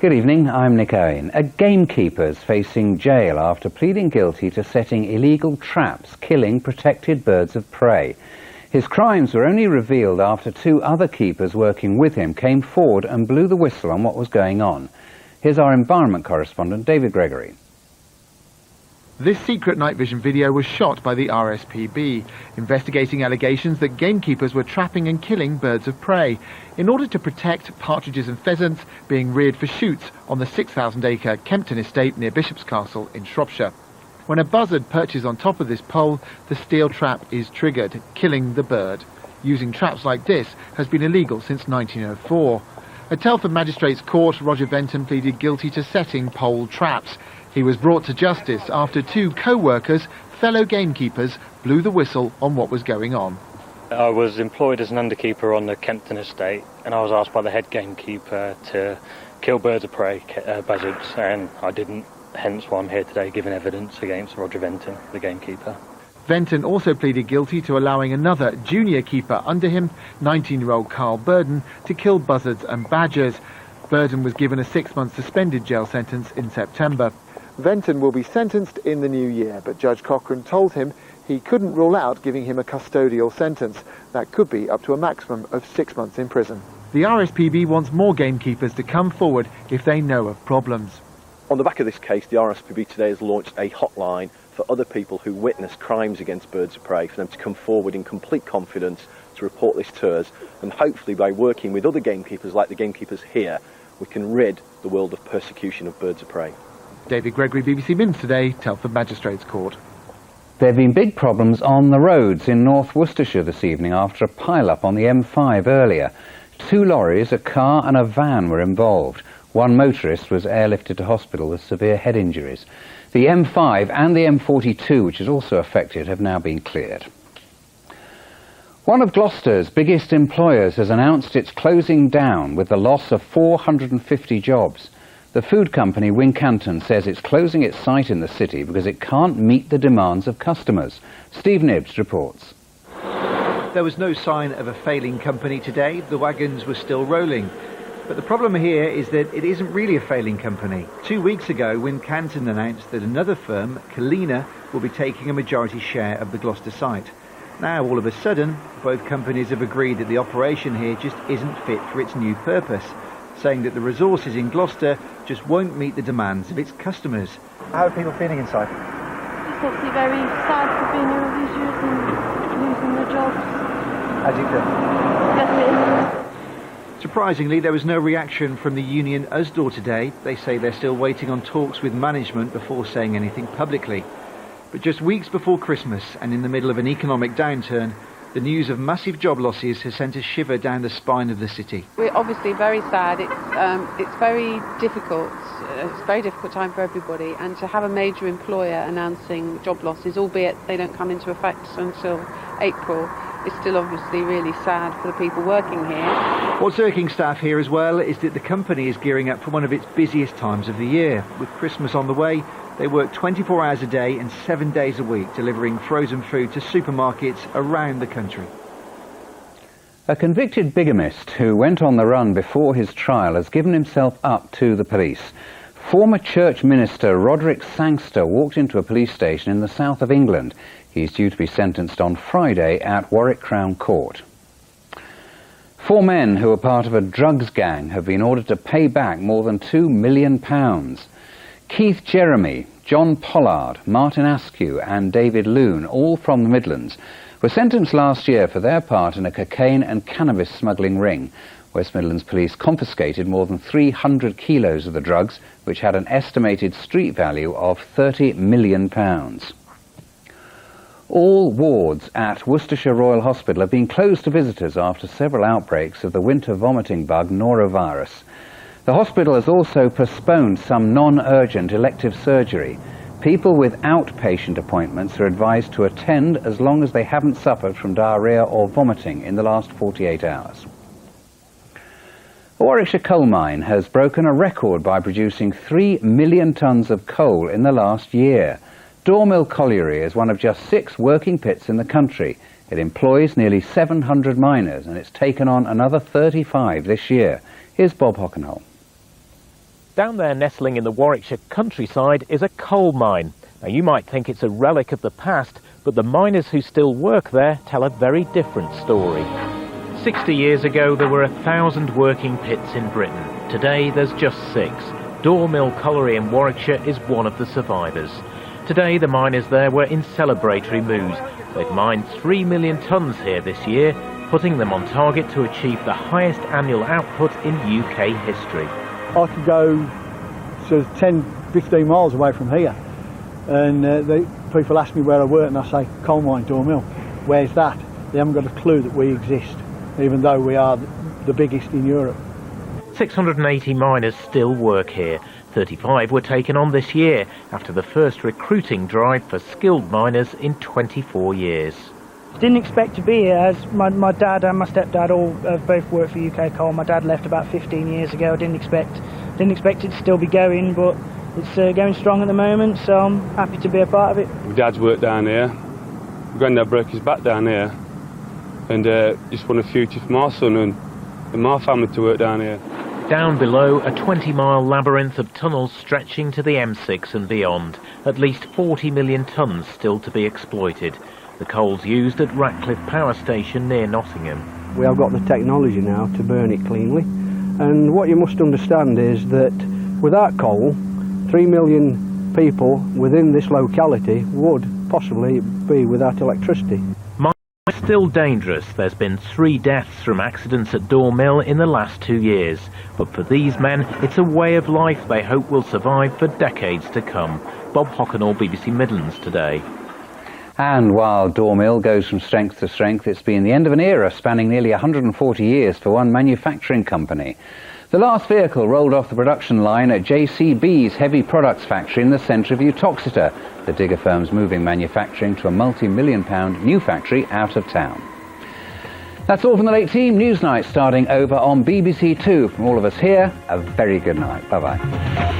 Good evening, I'm Nick Owen. A gamekeeper's facing jail after pleading guilty to setting illegal traps, killing protected birds of prey. His crimes were only revealed after two other keepers working with him came forward and blew the whistle on what was going on. Here's our environment correspondent, David Gregory. This secret night vision video was shot by the RSPB, investigating allegations that gamekeepers were trapping and killing birds of prey in order to protect partridges and pheasants being reared for shoots on the 6,000-acre Kempton estate near Bishop's Castle in Shropshire. When a buzzard perches on top of this pole, the steel trap is triggered, killing the bird. Using traps like this has been illegal since 1904. At Telford Magistrates Court, Roger Venton pleaded guilty to setting pole traps. He was brought to justice after two co-workers, fellow gamekeepers, blew the whistle on what was going on. I was employed as an underkeeper on the Kempton estate, and I was asked by the head gamekeeper to kill birds of prey, buzzards, and I didn't. Hence why I'm here today giving evidence against Roger Venton, the gamekeeper. Venton also pleaded guilty to allowing another junior keeper under him, 19-year-old Carl Burden, to kill buzzards and badgers. Burden was given a 6-month suspended jail sentence in September. Venton will be sentenced in the new year, but Judge Cochrane told him he couldn't rule out giving him a custodial sentence. That could be up to a maximum of 6 months in prison. The RSPB wants more gamekeepers to come forward if they know of problems. On the back of this case, the RSPB today has launched a hotline for other people who witness crimes against birds of prey, for them to come forward in complete confidence to report this to us, and hopefully by working with other gamekeepers like the gamekeepers here, we can rid the world of persecution of birds of prey. David Gregory, BBC Midlands Today, Telford Magistrates Court. There have been big problems on the roads in North Worcestershire this evening after a pile-up on the M5 earlier. 2 lorries, a car and a van were involved. One motorist was airlifted to hospital with severe head injuries. The M5 and the M42, which is also affected, have now been cleared. One of Gloucester's biggest employers has announced it's closing down with the loss of 450 jobs. The food company Wincanton says it's closing its site in the city because it can't meet the demands of customers. Steve Nibbs reports. There was no sign of a failing company today. The wagons were still rolling. But the problem here is that it isn't really a failing company. 2 weeks ago, Wincanton announced that another firm, Kalina, will be taking a majority share of the Gloucester site. Now, all of a sudden, both companies have agreed that the operation here just isn't fit for its new purpose, saying that the resources in Gloucester just won't meet the demands of its customers. How are people feeling inside? It's obviously very sad for being all these years and losing their jobs. How do you feel? Definitely. Surprisingly, there was no reaction from the union Usdaw today. They say they're still waiting on talks with management before saying anything publicly. But just weeks before Christmas and in the middle of an economic downturn, the news of massive job losses has sent a shiver down the spine of the city. We're obviously very sad. It's very difficult. It's a very difficult time for everybody. And to have a major employer announcing job losses, albeit they don't come into effect until April, is still obviously really sad for the people working here. What's irking staff here as well is that the company is gearing up for one of its busiest times of the year. With Christmas on the way, they work 24 hours a day and 7 days a week, delivering frozen food to supermarkets around the country. A convicted bigamist who went on the run before his trial has given himself up to the police. Former church minister Roderick Sangster walked into a police station in the south of England. He's due to be sentenced on Friday at Warwick Crown Court. 4 men who are part of a drugs gang have been ordered to pay back more than £2 million. Keith Jeremy, John Pollard, Martin Askew and David Loon, all from the Midlands, were sentenced last year for their part in a cocaine and cannabis smuggling ring. West Midlands Police confiscated more than 300 kilos of the drugs, which had an estimated street value of £30 million. All wards at Worcestershire Royal Hospital have been closed to visitors after several outbreaks of the winter vomiting bug norovirus. The hospital has also postponed some non-urgent elective surgery. People with outpatient appointments are advised to attend as long as they haven't suffered from diarrhoea or vomiting in the last 48 hours. The Warwickshire coal mine has broken a record by producing 3 million tonnes of coal in the last year. Dormill Colliery is one of just 6 working pits in the country. It employs nearly 700 miners and it's taken on another 35 this year. Here's Bob Hockenholm. Down there, nestling in the Warwickshire countryside, is a coal mine. Now, you might think it's a relic of the past, but the miners who still work there tell a very different story. 60 years ago, there were 1,000 working pits in Britain. Today, there's just 6. Door Mill Colliery in Warwickshire is one of the survivors. Today, the miners there were in celebratory mood. They've mined 3 million tonnes here this year, putting them on target to achieve the highest annual output in UK history. I could go sort of 10, 15 miles away from here, and people ask me where I work, and I say, coal mine, Door Mill. Where's that? They haven't got a clue that we exist, even though we are the biggest in Europe. 680 miners still work here. 35 were taken on this year, after the first recruiting drive for skilled miners in 24 years. Didn't expect to be here, as my dad and my stepdad all both worked for UK Coal. My dad left about 15 years ago. I didn't expect it to still be going, but it's going strong at the moment, so I'm happy to be a part of it. My dad's worked down here. My granddad broke his back down here, and just want a future for my son and my family to work down here. Down below, a 20-mile labyrinth of tunnels stretching to the M6 and beyond. At least 40 million tonnes still to be exploited. The coal's used at Ratcliffe Power Station near Nottingham. We have got the technology now to burn it cleanly, and what you must understand is that without coal, 3 million people within this locality would possibly be without electricity. It's still dangerous. There's been 3 deaths from accidents at Door Mill in the last 2 years. But for these men, it's a way of life they hope will survive for decades to come. Bob Hockenall, BBC Midlands Today. And while Door Mill goes from strength to strength, it's been the end of an era spanning nearly 140 years for one manufacturing company. The last vehicle rolled off the production line at JCB's heavy products factory in the centre of Uttoxeter. The digger firm's moving manufacturing to a multi-million-pound new factory out of town. That's all from the Late Team Newsnight, starting over on BBC Two. From all of us here, a very good night. Bye-bye.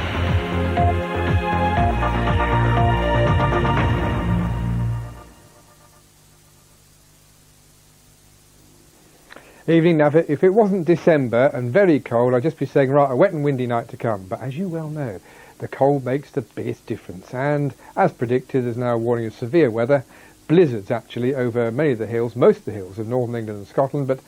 Evening. Now, if it wasn't December and very cold, I'd just be saying, right, a wet and windy night to come. But as you well know, the cold makes the biggest difference. And as predicted, there's now a warning of severe weather. Blizzards, actually, over many of the hills, most of the hills of northern England and Scotland, but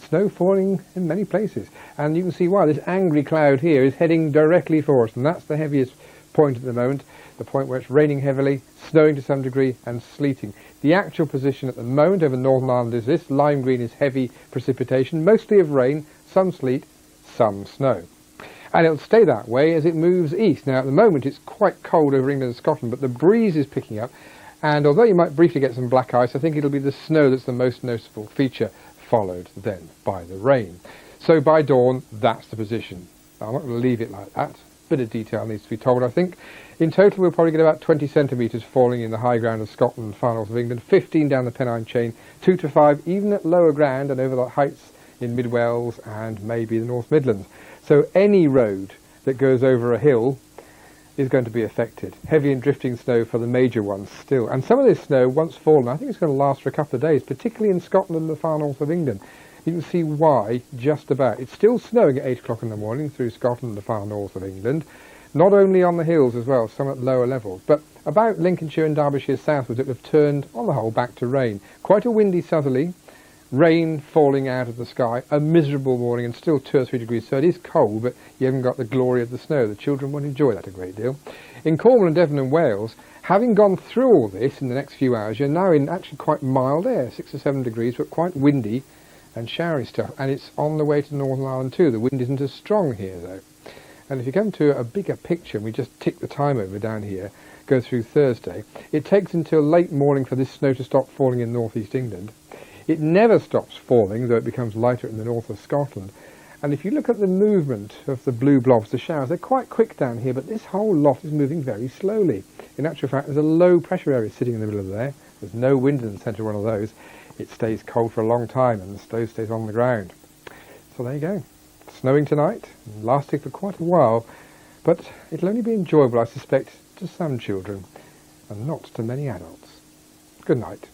snow falling in many places. And you can see why. This angry cloud here is heading directly for us, and that's the heaviest point at the moment, the point where it's raining heavily, snowing to some degree, and sleeting. The actual position at the moment over Northern Ireland is this. Lime green is heavy precipitation, mostly of rain, some sleet, some snow. And it'll stay that way as it moves east. Now, at the moment, it's quite cold over England and Scotland, but the breeze is picking up. And although you might briefly get some black ice, I think it'll be the snow that's the most noticeable feature, followed then by the rain. So by dawn, that's the position. Now, I'm not going to leave it like that. A bit of detail needs to be told, I think. In total, we'll probably get about 20 centimetres falling in the high ground of Scotland and far north of England, 15 down the Pennine Chain, 2 to 5 even at lower ground and over the heights in Mid Wales and maybe the North Midlands. So any road that goes over a hill is going to be affected. Heavy and drifting snow for the major ones still. And some of this snow, once fallen, I think it's going to last for a couple of days, particularly in Scotland and the far north of England. You can see why just about. It's still snowing at 8 o'clock in the morning through Scotland and the far north of England. Not only on the hills as well, some at lower levels, but about Lincolnshire and Derbyshire southwards it would have turned, on the whole, back to rain. Quite a windy southerly, rain falling out of the sky, a miserable morning and still 2 or 3 degrees, so it is cold, but you haven't got the glory of the snow. The children won't enjoy that a great deal. In Cornwall and Devon and Wales, having gone through all this in the next few hours, you're now in actually quite mild air, 6 or 7 degrees, but quite windy and showery stuff, and it's on the way to Northern Ireland too. The wind isn't as strong here though. And if you come to a bigger picture, and we just tick the time over down here, go through Thursday, it takes until late morning for this snow to stop falling in northeast England. It never stops falling, though it becomes lighter in the north of Scotland. And if you look at the movement of the blue blobs, the showers, they're quite quick down here, but this whole lot is moving very slowly. In actual fact, there's a low pressure area sitting in the middle of there. There's no wind in the centre of one of those. It stays cold for a long time, and the snow stays on the ground. So there you go. Snowing tonight, lasting for quite a while, but it'll only be enjoyable, I suspect, to some children, and not to many adults. Good night.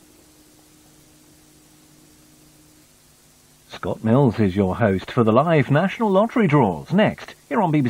Scott Mills is your host for the live National Lottery draws. Next, here on BBC